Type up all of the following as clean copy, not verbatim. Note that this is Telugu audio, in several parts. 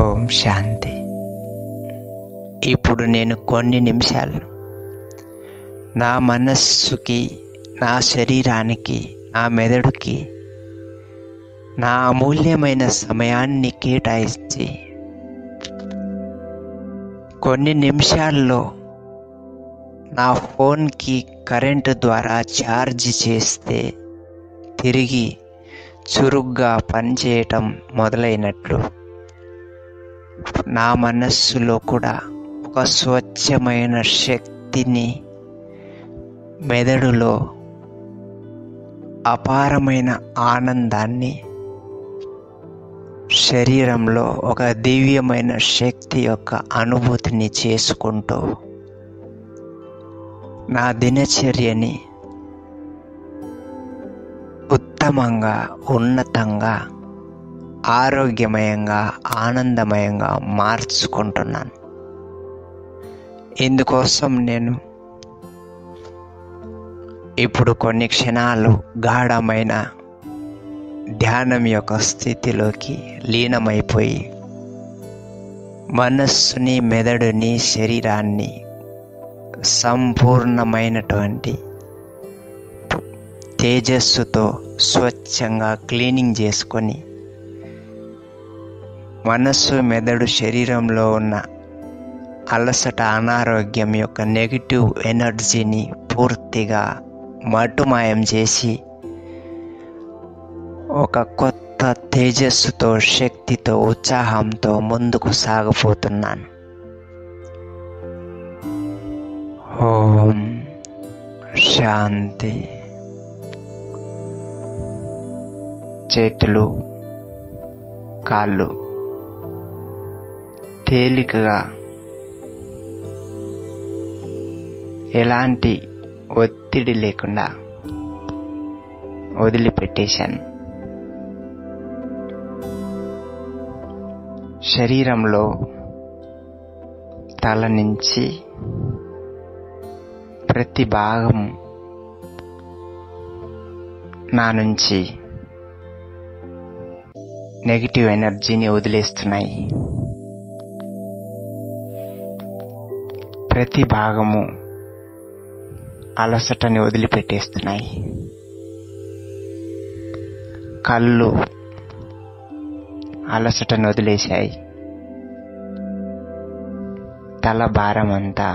ఓం శాంతి. ఇప్పుడు నేను కొన్ని నిమిషాలు నా మనస్సుకి, నా శరీరానికి, నా మెదడుకి నా అమూల్యమైన సమయాన్ని కేటాయించి కొన్ని నిమిషాల్లో నా ఫోన్కి కరెంటు ద్వారా ఛార్జ్ చేస్తే తిరిగి చురుగ్గా పనిచేయటం మొదలైనట్లు నా మనస్సులో కూడా ఒక స్వచ్ఛమైన శక్తిని, మెదడులో అపారమైన ఆనందాన్ని, శరీరంలో ఒక దివ్యమైన శక్తి యొక్క అనుభూతిని చేసుకుంటూ నా దినచర్యని ఉత్తమంగా, ఉన్నతంగా, ఆరోగ్యమయంగా, ఆనందమయంగా మార్చుకుంటున్నాను. ఇందుకోసం నేను ఇప్పుడు కొన్ని క్షణాలు గాఢమైన ధ్యానం యొక్క స్థితిలోకి లీనమైపోయి మనస్సుని, మెదడుని, శరీరాన్ని సంపూర్ణమైనటువంటి తేజస్సుతో స్వచ్ఛంగా క్లీనింగ్ చేసుకొని మనస్సు, మెదడు, శరీరంలో ఉన్న అలసట, అనారోగ్యం యొక్క నెగిటివ్ ఎనర్జీని పూర్తిగా మటుమాయం చేసి ఒక కొత్త తేజస్సుతో, శక్తితో, ఉత్సాహంతో ముందుకు సాగిపోతున్నాను. ఓం శాంతి. చేతులు, కాళ్ళు తేలికగా, ఎలాంటి ఒత్తిడి లేకుండా వదిలిపెట్టేశాను. శరీరంలో తల నుంచి ప్రతి భాగం నా నుంచి నెగిటివ్ ఎనర్జీని వదిలేస్తున్నాయి. ప్రతి భాగము అలసటని వదిలిపెట్టేస్తున్నాయి. కళ్ళు అలసటను వదిలేశాయి. తల భారం అంతా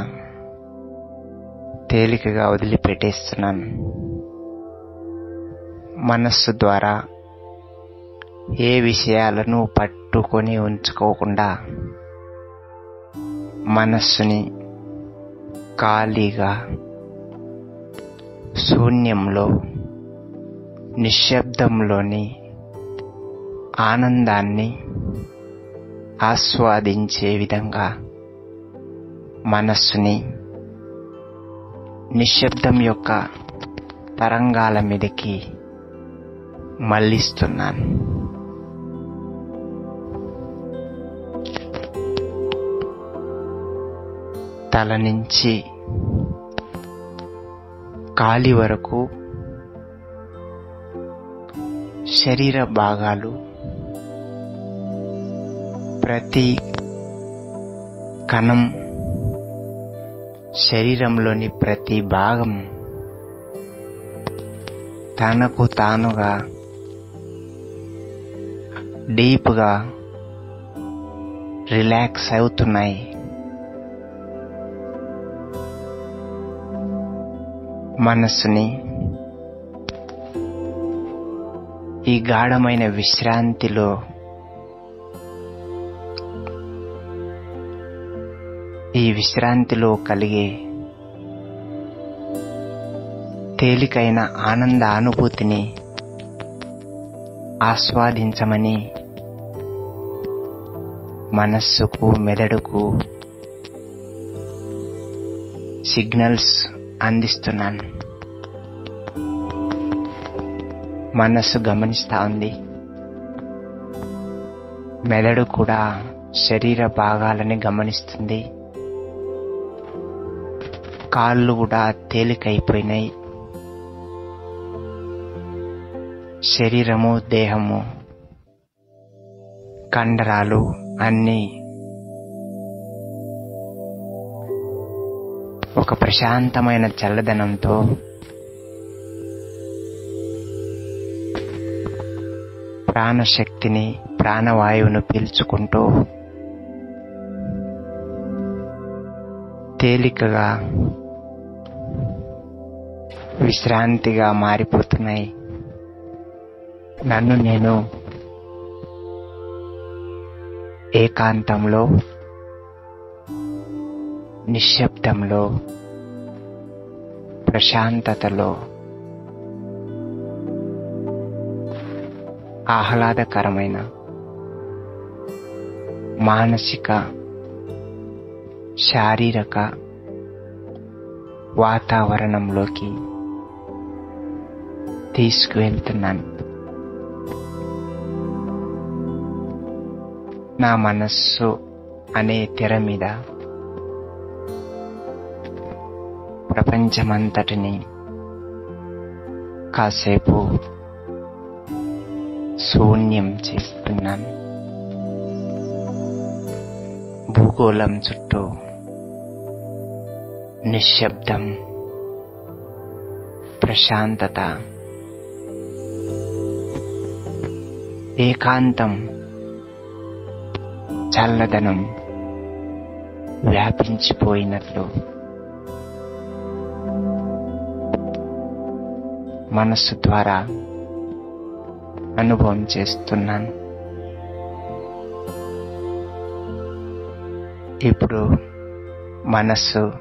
తేలికగా వదిలిపెట్టేస్తున్నాను. మనస్సు ద్వారా ఏ విషయాలను పట్టుకొని ఉంచుకోకుండా మనస్సుని ఖాళీగా, శూన్యంలో, నిశ్శబ్దంలోని ఆనందాన్ని ఆస్వాదించే విధంగా మనస్సుని నిశ్శబ్దం యొక్క తరంగాల మీదకి మళ్ళిస్తున్నాను. తల నుంచి కాలి వరకు శరీర భాగాలు, ప్రతి కణం, శరీరంలోని ప్రతి భాగం తనకు తానుగా డీప్గా రిలాక్స్ అవుతున్నాయి. మనస్సుని ఈ గాఢమైన విశ్రాంతిలో కలిగే తేలికైన ఆనంద అనుభూతిని ఆస్వాదించమని మనస్సుకు, మెదడుకు సిగ్నల్స్ అందిస్తున్నాను. మనస్సు గమనిస్తా ఉంది. మెదడు కూడా శరీర భాగాలని గమనిస్తుంది. కాళ్ళు కూడా తేలికైపోయినాయి. శరీరము, దేహము కండరాలు అన్నీ ఒక ప్రశాంతమైన చల్లదనంతో ప్రాణశక్తిని, ప్రాణవాయువును పీల్చుకుంటూ తేలికగా విశ్రాంతిగా మారిపోతున్నాయి. నన్ను నేను ఏకాంతంలో, నిశ్శబ్దంలో, ప్రశాంతతలో, ఆహ్లాదకరమైన మానసిక, శారీరక వాతావరణంలోకి తీసుకువెళ్తున్నాను. నా మనస్సు అనే తెర మీద ప్రపంచమంతటిని కాసేపు శూన్యం చేస్తున్నాను. భూగోళం చుట్టూ నిశ్శబ్దం, ప్రశాంతత, ఏకాంతం, చల్లదనం వ్యాపించిపోయినట్లు మనస్సు ద్వారా అనుభవం చేస్తున్నాను. ఇప్పుడు మనస్సు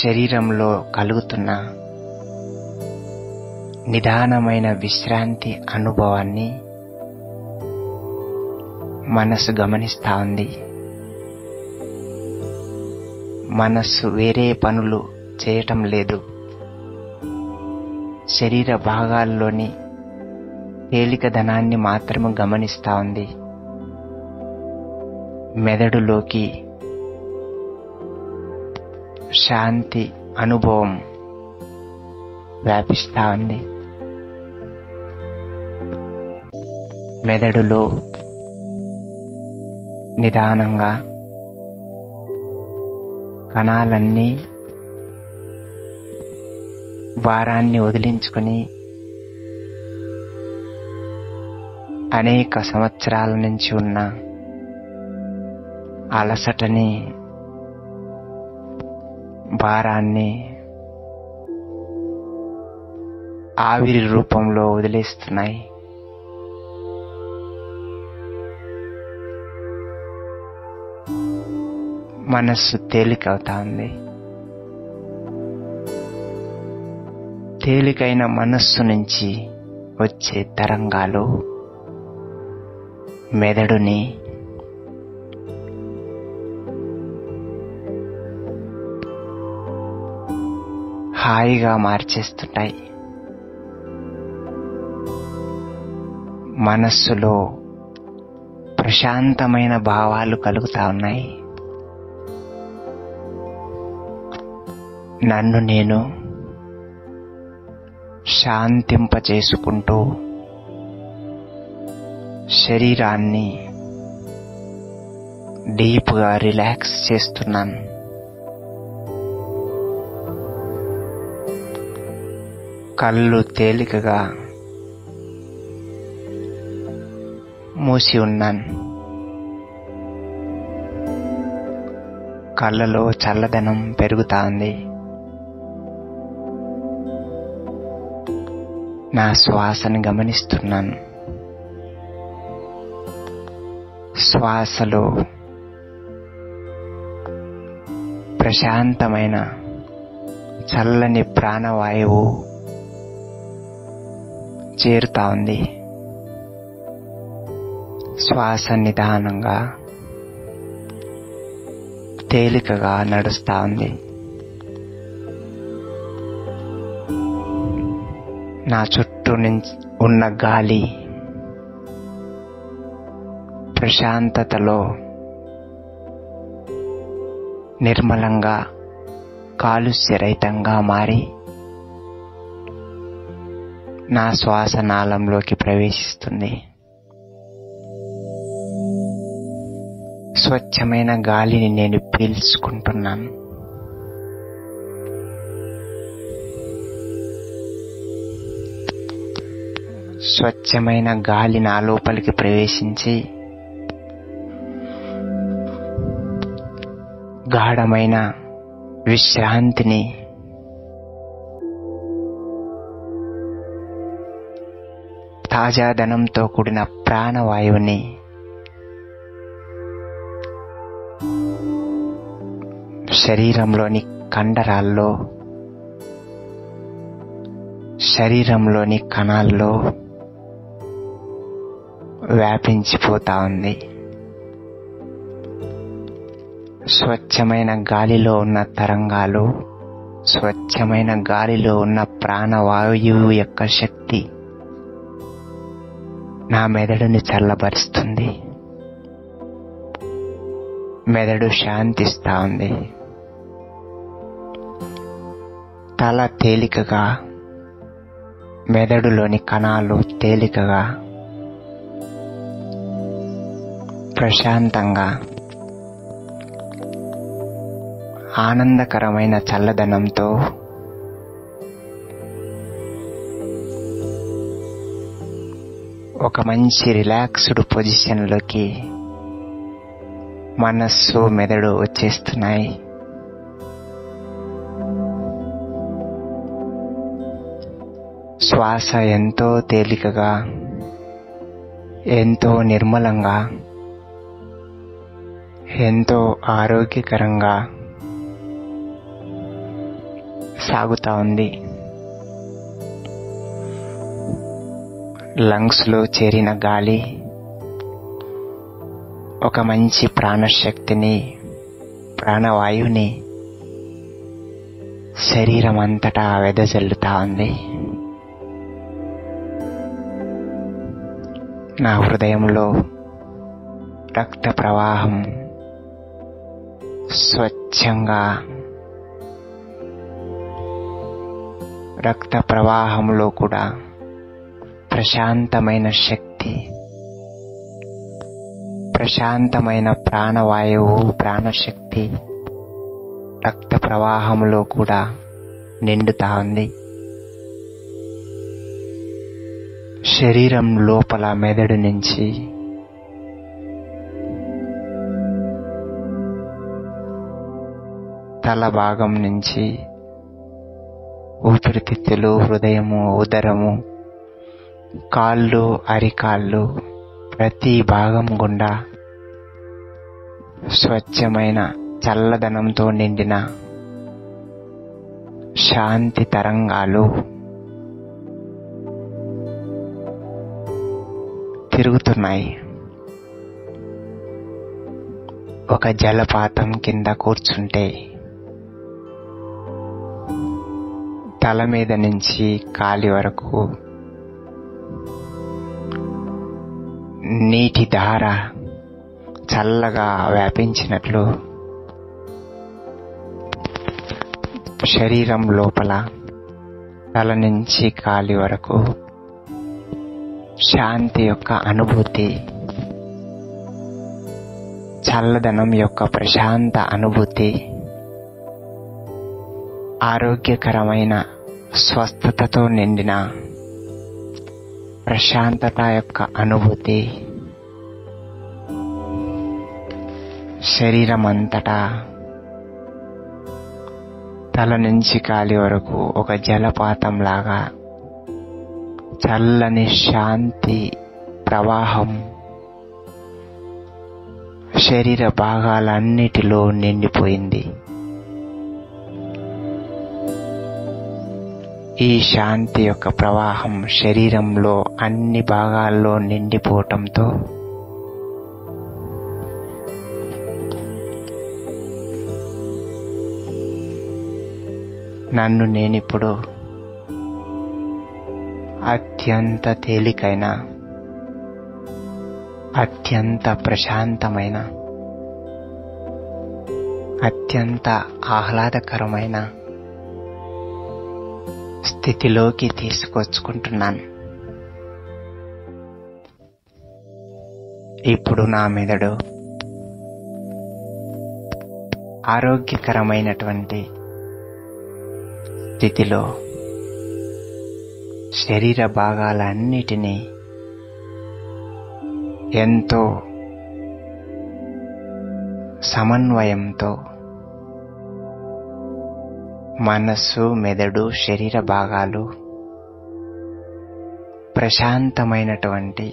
శరీరంలో కలుగుతున్న నిదానమైన విశ్రాంతి అనుభవాన్ని మనస్సు గమనిస్తా ఉంది. మనస్సు వేరే పనులు చేయటం లేదు. శరీర భాగాల్లోని తేలికదనాన్ని మాత్రమే గమనిస్తా ఉంది. మెదడులోకి శాంతి అనుభవం వ్యాపిస్తా ఉంది. మెదడులో నిదానంగా కణాలన్నీ భారాన్ని వదిలించుకొని అనేక సంవత్సరాల నుంచి ఉన్న అలసటని, భారాన్ని ఆవిరి రూపంలో వదిలేస్తున్నాయి. మనస్సు తేలికవుతా ఉంది. తేలికైన మనస్సు నుంచి వచ్చే తరంగాలు మెదడుని హాయిగా మార్చేస్తుంటాయి. మనస్సులో ప్రశాంతమైన భావాలు కలుగుతా ఉన్నాయి. నన్ను నేను శాంతింపచేసుకుంటూ శరీరాన్ని డీప్గా రిలాక్స్ చేస్తున్నాను. కళ్ళు తేలికగా మూసి ఉన్నాను. కళ్ళలో చల్లదనం పెరుగుతా ఉంది. నా శ్వాసను గమనిస్తున్నాను. శ్వాసలో ప్రశాంతమైన చల్లని ప్రాణవాయువు చేరుతా ఉంది. శ్వాస నిదానంగా తేలికగా నడుస్తా ఉంది. నా చుట్టూ ఉన్న గాలి ప్రశాంతతలో నిర్మలంగా, కాలుష్యరహితంగా మారి నా శ్వాసనాళంలోకి ప్రవేశిస్తుంది. స్వచ్ఛమైన గాలిని నేను పీల్చుకుంటున్నాను. స్వచ్ఛమైన గాలి నా లోపలికి ప్రవేశించి గాఢమైన విశ్రాంతిని, తాజాదనంతో కూడిన ప్రాణవాయువుని శరీరంలోని కండరాల్లో, శరీరంలోని కణాల్లో వ్యాపించిపోతా ఉంది. స్వచ్ఛమైన గాలిలో ఉన్న తరంగాలు, స్వచ్ఛమైన గాలిలో ఉన్న ప్రాణవాయువు యొక్క శక్తి నా మెదడుని చల్లబరుస్తుంది. మెదడు శాంతిస్తా ఉంది. తల తేలికగా, మెదడులోని కణాలు తేలికగా, ప్రశాంతంగా, ఆనందకరమైన చల్లదనంతో ఒక మంచి రిలాక్స్డ్ పొజిషన్లోకి మనస్సు, మెదడు వచ్చేస్తున్నాయి. శ్వాస ఎంతో తేలికగా, ఎంతో నిర్మలంగా, ఎంతో ఆరోగ్యకరంగా సాగుతా ఉంది. లంగ్స్లో చేరిన గాలి ఒక మంచి ప్రాణశక్తిని, ప్రాణవాయువుని శరీరం అంతటా వెదజల్లుతా ఉంది. నా హృదయంలో రక్త ప్రవాహం స్వచ్ఛంగా, రక్త ప్రవాహంలో కూడా ప్రశాంతమైన శక్తి, ప్రశాంతమైన ప్రాణవాయువు, ప్రాణశక్తి రక్త ప్రవాహంలో కూడా నిండుతా ఉంది. శరీరం లోపల మెదడు నుంచి తల భాగం నుంచి ఊపిరితిత్తులు, హృదయము, ఉదరము, కాళ్ళు, అరికాళ్ళు ప్రతి భాగం గుండా స్వచ్ఛమైన చల్లదనంతో నిండిన శాంతి తరంగాలు తిరుగుతున్నాయి. ఒక జలపాతం కింద కూర్చుంటే తల మీద నుంచి కాలి వరకు నీటి ధార చల్లగా వ్యాపించినట్లు శరీరం లోపల తల నుంచి కాలి వరకు శాంతి యొక్క అనుభూతి, చల్లదనం యొక్క ప్రశాంత అనుభూతి, ఆరోగ్యకరమైన స్వస్థతతో నిండిన ప్రశాంతత యొక్క అనుభూతి శరీరం అంతటా తల నుంచి కాలి వరకు ఒక జలపాతం లాగా చల్లని శాంతి ప్రవాహం శరీర భాగాలన్నిటిలో నిండిపోయింది. ఈ శాంతి యొక్క ప్రవాహం శరీరంలో అన్ని భాగాల్లో నిండిపోవటంతో నన్ను నేనిప్పుడు అత్యంత తేలికైన, అత్యంత ప్రశాంతమైన, అత్యంత ఆహ్లాదకరమైన స్థితిలోకి తీసుకొచ్చుకుంటున్నాను. ఇప్పుడు నా మెదడు ఆరోగ్యకరమైనటువంటి స్థితిలో శరీర భాగాలన్నిటినీ ఎంతో సమన్వయంతో మనస్సు, మెదడు, శరీర భాగాలు ప్రశాంతమైనటువంటి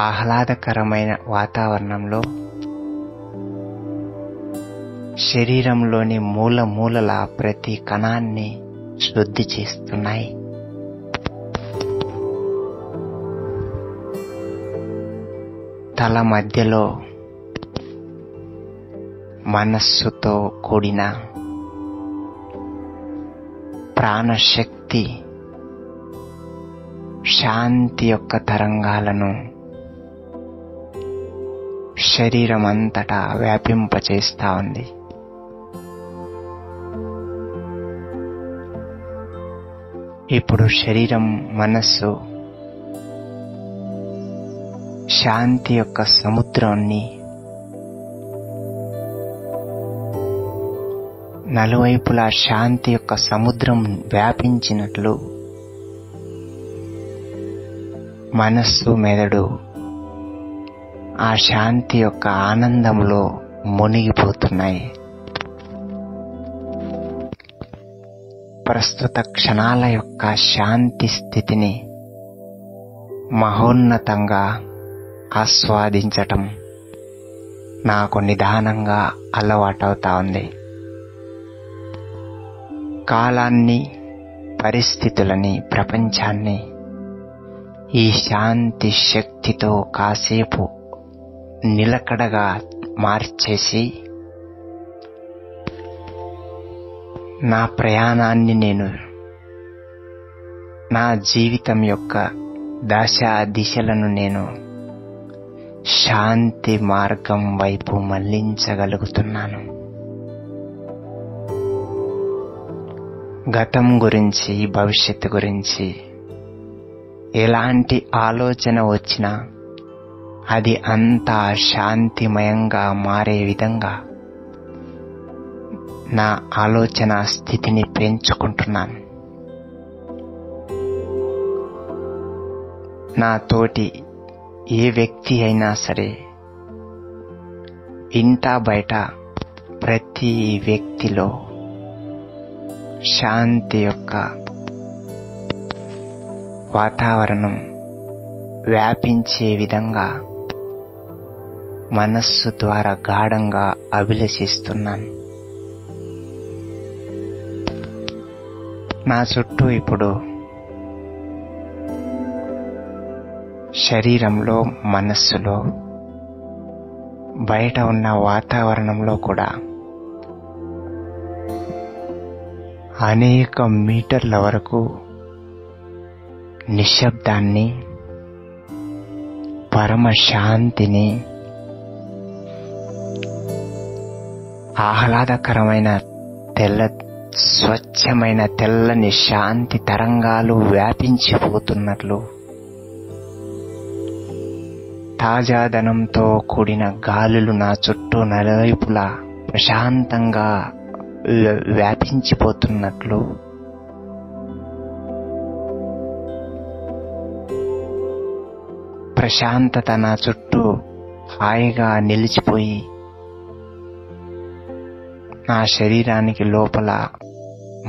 ఆహ్లాదకరమైన వాతావరణంలో శరీరంలోని మూలల ప్రతి కణాన్ని శుద్ధి చేస్తున్నాయి. తల మధ్యలో మనస్సుతో కూడిన ప్రాణశక్తి శాంతి యొక్క తరంగాలను శరీరమంతటా వ్యాపింపచేస్తా ఉంది. ఇప్పుడు శరీరం, మనస్సు శాంతి యొక్క సముద్రాన్ని నలువైపులా శాంతి యొక్క సముద్రం వ్యాపించినట్లు మనస్సు, మెదడు ఆ శాంతి యొక్క ఆనందంలో మునిగిపోతున్నాయి. ప్రస్తుత క్షణాల యొక్క శాంతి స్థితిని మహోన్నతంగా ఆస్వాదించటం నాకు నిదానంగా అలవాటవుతా ఉంది. కాలాన్ని, పరిస్థితులని, ప్రపంచాన్ని ఈ శాంతి శక్తితో కాసేపు నిలకడగా మార్చేసి నా ప్రయాణాన్ని నా జీవితం యొక్క దిశలను నేను శాంతి మార్గం వైపు మళ్లించగలుగుతున్నాను. గతం గురించి, భవిష్యత్తు గురించి ఎలాంటి ఆలోచన వచ్చినా అది అంతా శాంతిమయంగా మారే విధంగా నా ఆలోచన స్థితిని పెంచుకుంటున్నాను. నా తోటి ఏ వ్యక్తి అయినా సరే, ఇంటా బయట ప్రతి వ్యక్తిలో శాంతి యొక్క వాతావరణం వ్యాపించే విధంగా మనస్సు ద్వారా గాఢంగా అభిలషిస్తున్నాను. నా చుట్టూ ఇప్పుడు శరీరంలో, మనస్సులో, బయట ఉన్న వాతావరణంలో కూడా అనేక మీటర్ల వరకు నిశ్శబ్దాన్ని, పరమ శాంతిని, ఆహ్లాదకరమైన స్వచ్ఛమైన తెల్లని శాంతి తరంగాలు వ్యాపించిపోతున్నట్లు, తాజాదనంతో కూడిన గాలులు నా చుట్టూ నలువైపులా ప్రశాంతంగా వ్యాపించిపోతున్నట్లు ప్రశాంతత నా చుట్టూ హాయిగా నిలిచిపోయి నా శరీరానికి లోపల,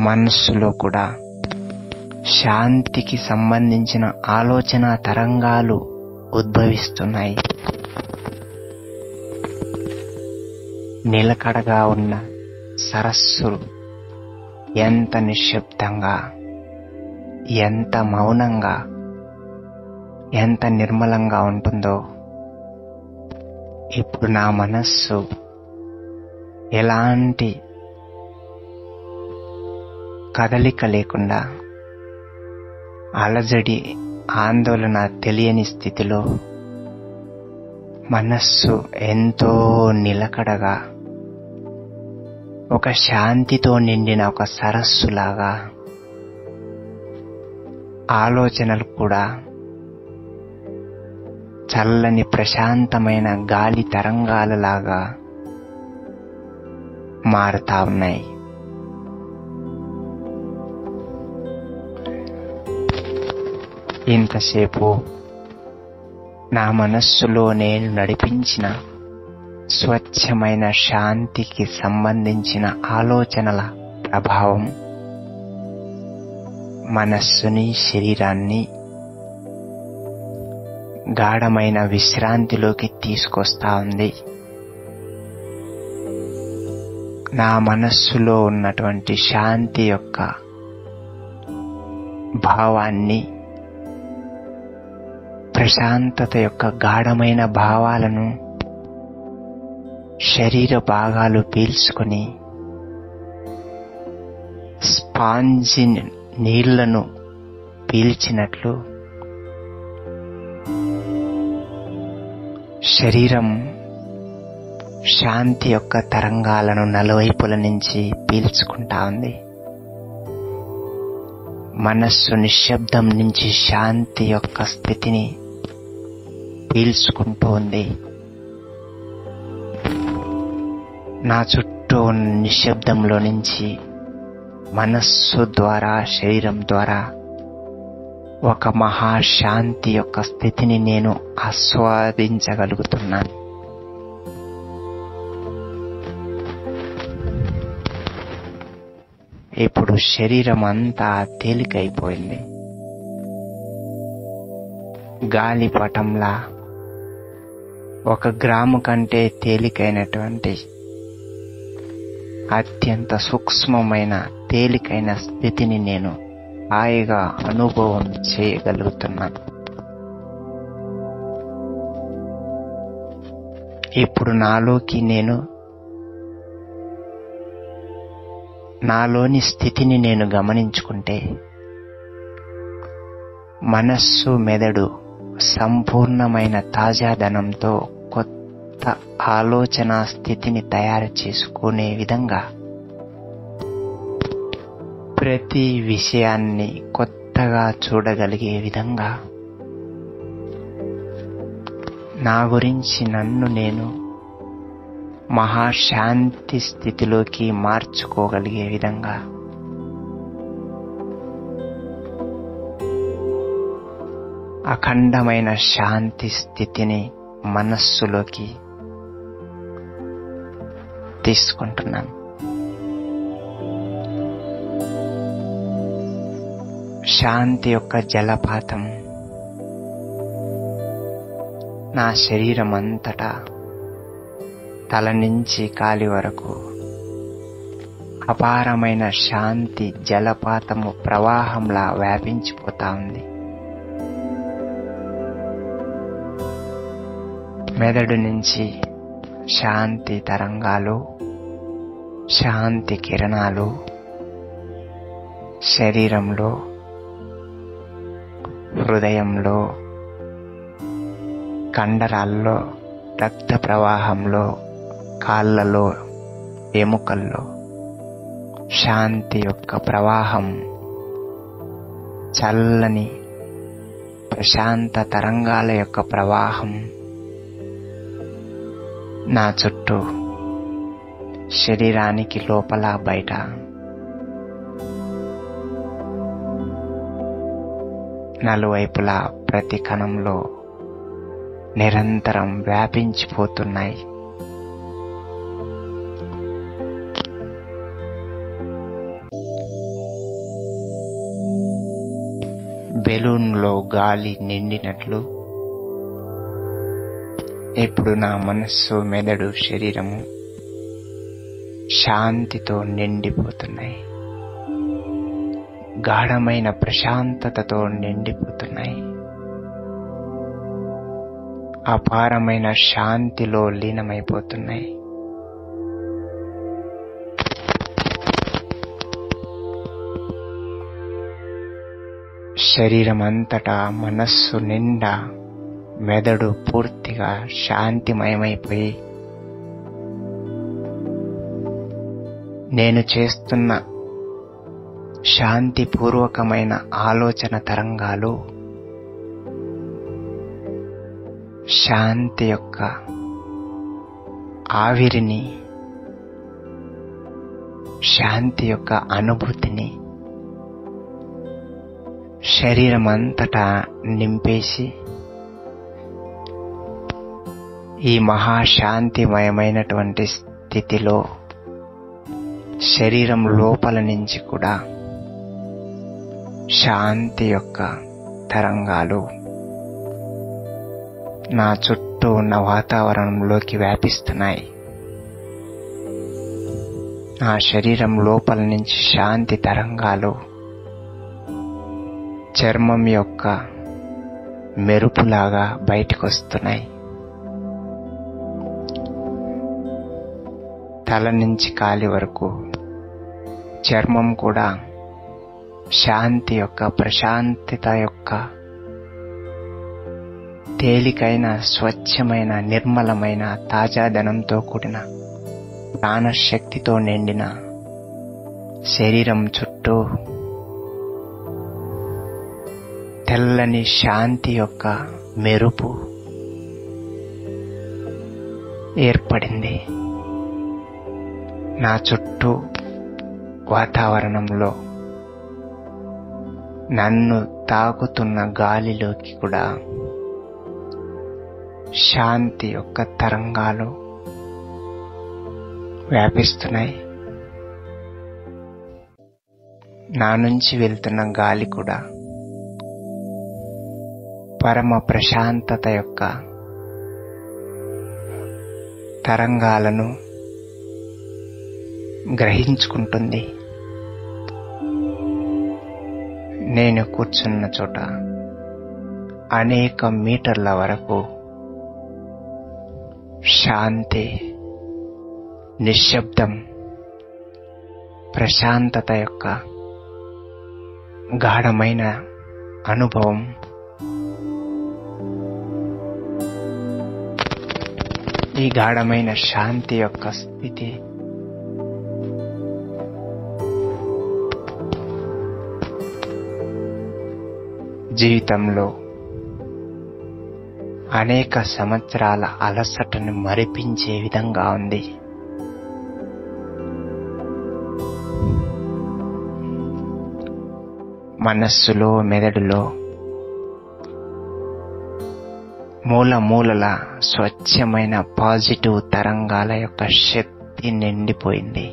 మనస్సులో కూడా శాంతికి సంబంధించిన ఆలోచన తరంగాలు ఉద్భవిస్తున్నాయి. నిలకడగా ఉన్న సరస్సు ఎంత నిశ్శబ్దంగా, ఎంత మౌనంగా, ఎంత నిర్మలంగా ఉంటుందో ఇప్పుడు నా మనస్సు ఎలాంటి కదలిక లేకుండా, అలజడి, ఆందోళన తెలియని స్థితిలో మనస్సు ఎంతో నిలకడగా ఒక శాంతితో నిండిన ఒక సరస్సులాగా, ఆలోచనలు కూడా చల్లని ప్రశాంతమైన గాలి తరంగాలలాగా మారుతా ఉన్నాయి. ఇంతసేపు నా మనస్సులో నేను నడిపించిన స్వచ్ఛమైన శాంతికి సంబంధించిన ఆలోచనల ప్రభావం మనస్సుని, శరీరాన్ని గాఢమైన విశ్రాంతిలోకి తీసుకొస్తా ఉంది. నా మనస్సులో ఉన్నటువంటి శాంతి యొక్క భావాన్ని, ప్రశాంతత యొక్క గాఢమైన భావాలను శరీర భాగాలు పీల్చుకొని స్పాంజి నీళ్లను పీల్చినట్లు శరీరం శాంతి యొక్క తరంగాలను నలువైపుల నుంచి పీల్చుకుంటా ఉంది. మనస్సు నిశ్శబ్దం నుంచి శాంతి యొక్క స్థితిని పీల్చుకుంటూ ఉంది. నా చుట్టూ ఉన్న నిశ్శబ్దంలో నుంచి మనస్సు ద్వారా, శరీరం ద్వారా ఒక మహాశాంతి యొక్క స్థితిని నేను ఆస్వాదించగలుగుతున్నాను. ఇప్పుడు శరీరం అంతా తేలికైపోయింది. గాలిపటంలా 1 గ్రాము కంటే తేలికైనటువంటి అత్యంత సూక్ష్మమైన తేలికైన స్థితిని నేను హాయిగా అనుభవం చేయగలుగుతున్నాను. ఇప్పుడు నాలోని స్థితిని నేను గమనించుకుంటే మనస్సు, మెదడు సంపూర్ణమైన తాజాదనంతో కొత్త ఆలోచన స్థితిని తయారు చేసుకునే విధంగా, ప్రతి విషయాన్ని కొత్తగా చూడగలిగే విధంగా, నా గురించి నన్ను నేను మహాశాంతి స్థితిలోకి మార్చుకోగలిగే విధంగా అఖండమైన శాంతి స్థితిని మనస్సులోకి తీసుకుంటున్నాను. శాంతి యొక్క జలపాతం నా శరీరం అంతటా తల నుంచి కాలి వరకు అపారమైన శాంతి జలపాతము ప్రవాహంలా వ్యాపించిపోతా ఉంది. మెదడు నుంచి శాంతి తరంగాలు, శాంతి కిరణాలు శరీరంలో, హృదయంలో, కండరాల్లో, రక్త ప్రవాహంలో, కాళ్ళలో, ఎముకల్లో శాంతి యొక్క ప్రవాహం, చల్లని ప్రశాంత తరంగాల యొక్క ప్రవాహం నా చుట్టూ, శరీరానికి లోపల బయట నలువైపులా ప్రతి కణంలో నిరంతరం వ్యాపించిపోతున్నాయి. బెలూన్లో గాలి నిండినట్లు ఇప్పుడు నా మనస్సు, మెదడు, శరీరము శాంతితో నిండిపోతున్నాయి. గాఢమైన ప్రశాంతతతో నిండిపోతున్నాయి. అపారమైన శాంతిలో లీనమైపోతున్నాయి. శరీరమంతటా, మనస్సు నిండా, మెదడు పూర్తిగా శాంతిమయమైపోయి నేను చేస్తున్న శాంతిపూర్వకమైన ఆలోచన తరంగాలు శాంతి యొక్క ఆవిరిని శాంతి యొక్క అనుభూతిని శరీరమంతటా నింపేసి ఈ మహాశాంతిమయమైనటువంటి స్థితిలో శరీరం లోపల నుంచి కూడా శాంతి యొక్క తరంగాలు నా చుట్టూ ఉన్న వాతావరణంలోకి వ్యాపిస్తున్నాయి. నా శరీరం లోపల నుంచి శాంతి తరంగాలు చర్మం యొక్క మెరుపులాగా బయటకు వస్తున్నాయి. తల నుంచి కాలి వరకు చర్మం కూడా శాంతి యొక్క ప్రశాంతత యొక్క తేలికైన స్వచ్ఛమైన నిర్మలమైన తాజాదనంతో కూడిన ప్రాణశక్తితో నిండిన శరీరం చుట్టూ తెల్లని శాంతి యొక్క మెరుపు ఏర్పడింది. నా చుట్టూ వాతావరణంలో నన్ను తాకుతున్న గాలిలోకి కూడా శాంతి యొక్క తరంగాలు వ్యాపిస్తున్నాయి. నా నుంచి వెళ్తున్న గాలి కూడా పరమ ప్రశాంతత యొక్క తరంగాలను గ్రహించుకుంటుంది. నేను కూర్చున్న చోట అనేక మీటర్ల వరకు శాంతి, నిశ్శబ్దం, ప్రశాంతత యొక్క గాఢమైన అనుభవం ఈ గాఢమైన శాంతి యొక్క స్థితి జీవితంలో అనేక సంవత్సరాల అలసటను మరిపించే విధంగా ఉంది. మనస్సులో, మెదడులో మూలల స్వచ్ఛమైన పాజిటివ్ తరంగాల యొక్క శక్తి నిండిపోయింది.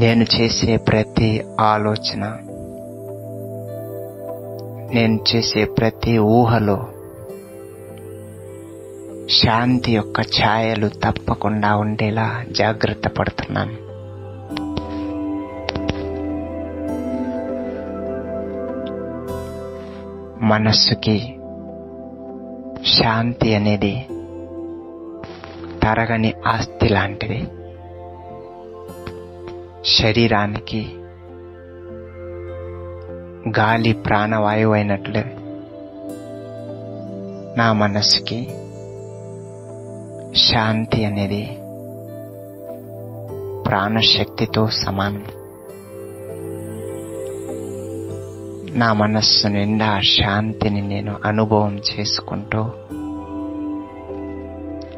నేను చేసే ప్రతి ఆలోచన, నేను చేసే ప్రతి ఊహలో శాంతి యొక్క ఛాయలు తప్పకుండా ఉండేలా జాగ్రత్త పడుతున్నాను. మనస్సుకి శాంతి అనేది తరగని ఆస్తి లాంటిది. శరీరానికి గాలి ప్రాణవాయువు అయినట్లే నా మనస్సుకి శాంతి అనేది ప్రాణశక్తితో సమానం. నా మనస్సు నిండా శాంతిని నేను అనుభవం చేసుకుంటూ,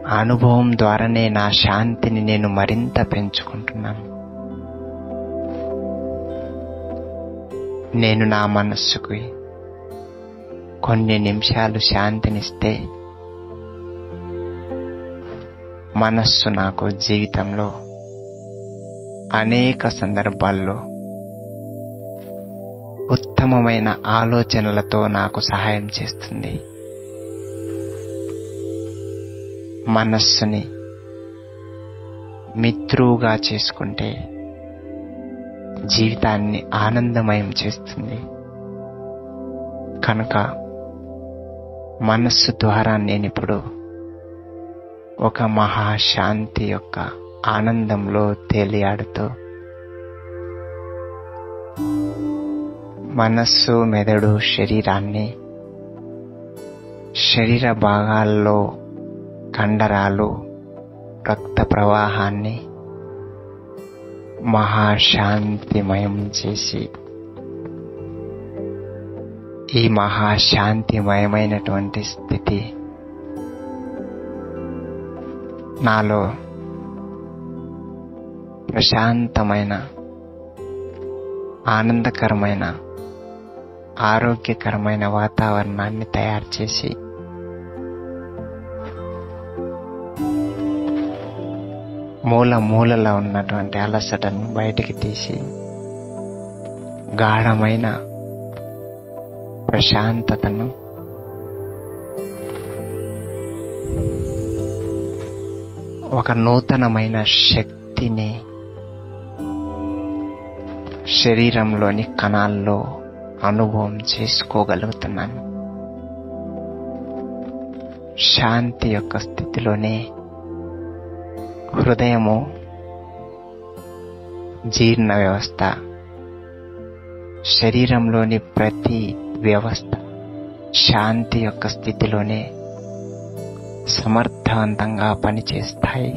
ఆ అనుభవం ద్వారానే నా శాంతిని నేను మరింత పెంచుకుంటున్నాను. నేను నా మనస్సుకి కొన్ని నిమిషాలు శాంతినిస్తే మనస్సు నాకు జీవితంలో అనేక సందర్భాల్లో ఉత్తమమైన ఆలోచనలతో నాకు సహాయం చేస్తుంది. మనస్సుని మిత్రువుగా చేసుకుంటే జీవితాన్ని ఆనందమయం చేస్తుంది. కనుక మనస్సు ద్వారా నేనిప్పుడు ఒక మహాశాంతి యొక్క ఆనందంలో తేలియాడుతూ మనస్సు, మెదడు, శరీరాన్ని, శరీర భాగాల్లో కండరాలు, రక్త ప్రవాహాన్ని మహాశాంతిమయం చేసి ఈ మహాశాంతిమయమైనటువంటి స్థితి నాలో ప్రశాంతమైన, ఆనందకరమైన, ఆరోగ్యకరమైన వాతావరణాన్ని తయారు చేసి మూలలో ఉన్నటువంటి అలసటను బయటికి తీసి గాఢమైన ప్రశాంతతను, ఒక నూతనమైన శక్తిని శరీరంలోని కణాల్లో అనుభవం చేసుకోగలుగుతున్నాను. శాంతి యొక్క స్థితిలోనే హృదయము, జీర్ణ వ్యవస్థ, శరీరంలోని ప్రతి వ్యవస్థ శాంతి యొక్క స్థితిలోనే సమర్థవంతంగా పనిచేస్తాయి.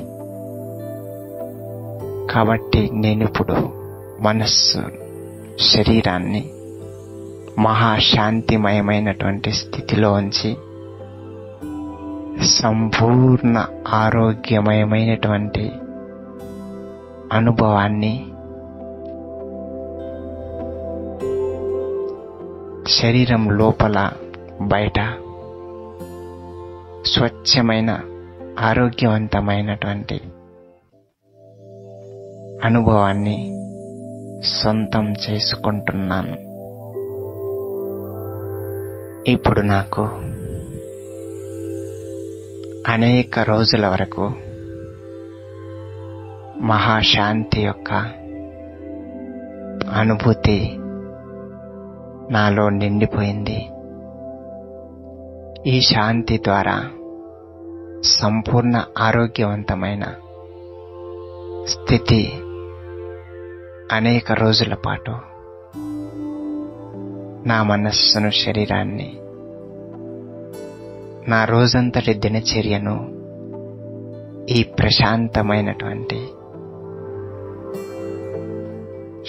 కాబట్టి నేనిప్పుడు మనస్సు, శరీరాన్ని మహాశాంతిమయమైనటువంటి స్థితిలో ఉంచి సంపూర్ణ ఆరోగ్యమయమైనటువంటి అనుభవాన్ని శరీరం లోపల బయట స్వచ్ఛమైన ఆరోగ్యవంతమైనటువంటి అనుభవాన్ని సొంతం చేసుకుంటున్నాను. ఇప్పుడు నాకు అనేక రోజుల వరకు మహాశాంతి యొక్క అనుభూతి నాలో నిండిపోయింది. ఈ శాంతి ద్వారా సంపూర్ణ ఆరోగ్యవంతమైన స్థితి అనేక రోజుల పాటు నా మనస్సును, శరీరాన్ని, నా రోజంతటి దినచర్యను ఈ ప్రశాంతమైనటువంటి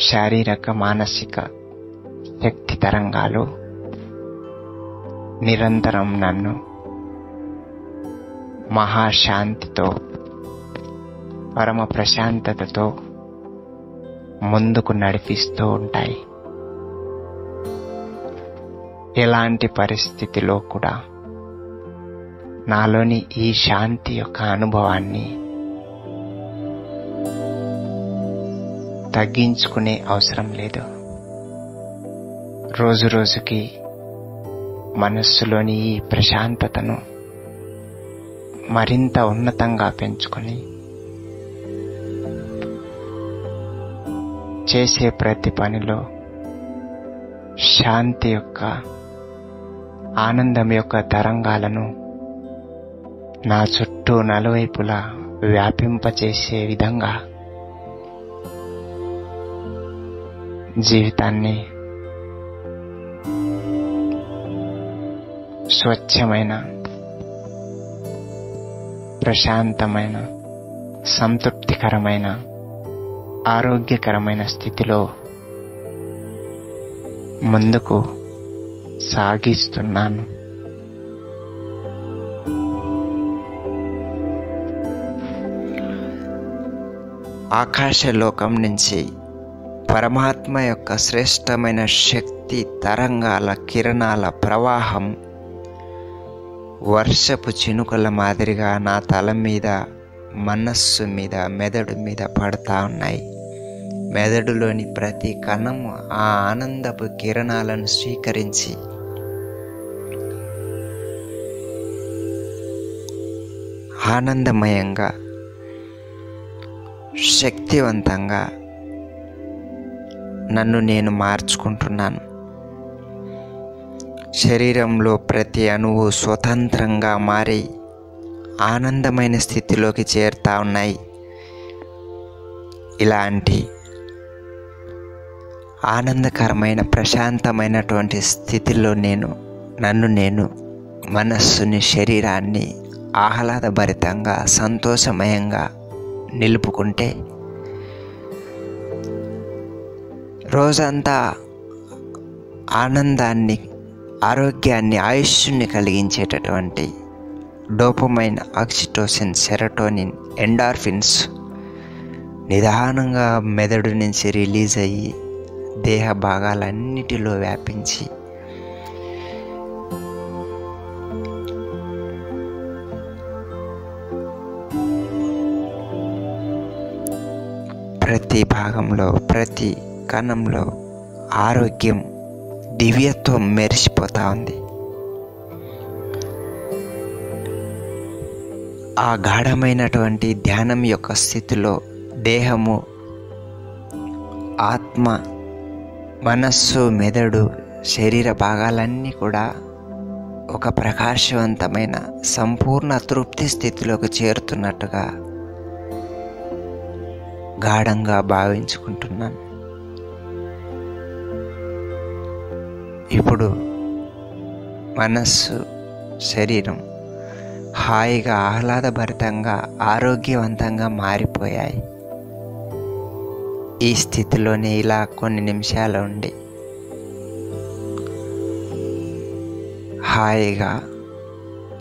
శారీరక, మానసిక శక్తి తరంగాలు నిరంతరం నన్ను మహాశాంతితో, పరమ ప్రశాంతతతో ముందుకు నడిపిస్తూ ఉంటాయి. ఎలాంటి పరిస్థితిలో కూడా నాలోని ఈ శాంతి యొక్క అనుభవాన్ని తగ్గించుకునే అవసరం లేదు. రోజు రోజుకి మనస్సులోని ఈ ప్రశాంతతను మరింత ఉన్నతంగా పెంచుకొని చేసే ప్రతి పనిలో శాంతి యొక్క, ఆనందం యొక్క తరంగాలను నా చుట్టూ నలువైపులా వ్యాపింపచేసే విధంగా జీవితాన్ని స్వచ్ఛమైన, ప్రశాంతమైన, సంతృప్తికరమైన, ఆరోగ్యకరమైన స్థితిలో ముందుకు సాగిస్తున్నాను. ఆకాశలోకం నుంచి పరమాత్మ యొక్క శ్రేష్టమైన శక్తి తరంగాల కిరణాల ప్రవాహం వర్షపు చినుకల మాదిరిగా నా తల మీద, మనస్సు మీద, మెదడు మీద పడతా ఉన్నాయి. మెదడులోని ప్రతి కణము ఆ ఆనందపు కిరణాలను స్వీకరించి ఆనందమయంగా, శక్తివంతంగా నన్ను నేను మార్చుకుంటున్నాను. శరీరంలో ప్రతి అణువు స్వతంత్రంగా మారి ఆనందమైన స్థితిలోకి చేరుతా ఉన్నాయి. ఇలాంటి ఆనందకరమైన, ప్రశాంతమైనటువంటి స్థితిలో నన్ను నేను, మనస్సుని, శరీరాన్ని ఆహ్లాదభరితంగా, సంతోషమయంగా నిలుపుకుంటే రోజంతా ఆనందాన్ని, ఆరోగ్యాన్ని, ఆయుష్ని కలిగించేటటువంటి డోపమైన్, ఆక్సిటోసిన్, సెరటోనిన్, ఎండార్ఫిన్స్ నిదానంగా మెదడు నుంచి రిలీజ్ అయ్యి దేహ భాగాలన్నిటిలో వ్యాపించి ప్రతి భాగంలో, ప్రతి కణంలో ఆరోగ్యం, దివ్యత్వం మెరిసిపోతూ ఉంది. ఆ గాఢమైనటువంటి ధ్యానం యొక్క స్థితిలో దేహము, ఆత్మ, మనస్సు, మెదడు, శరీర భాగాలన్నీ కూడా ఒక ప్రకాశవంతమైన సంపూర్ణ తృప్తి స్థితిలోకి చేరుతున్నట్టుగా గాఢంగా భావించుకుంటున్నాను. ఇప్పుడు మనస్సు, శరీరం హాయిగా, ఆహ్లాదభరితంగా, ఆరోగ్యవంతంగా మారిపోయాయి. ఈ స్థితిలోనే ఇలా కొన్ని నిమిషాలు ఉండి హాయిగా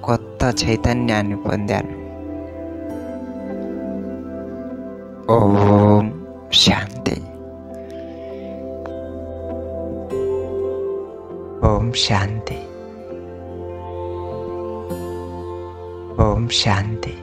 కొత్త చైతన్యాన్ని పొందాను. ఓం శాంతి. ఓం శాంతి. ఓం శాంతి.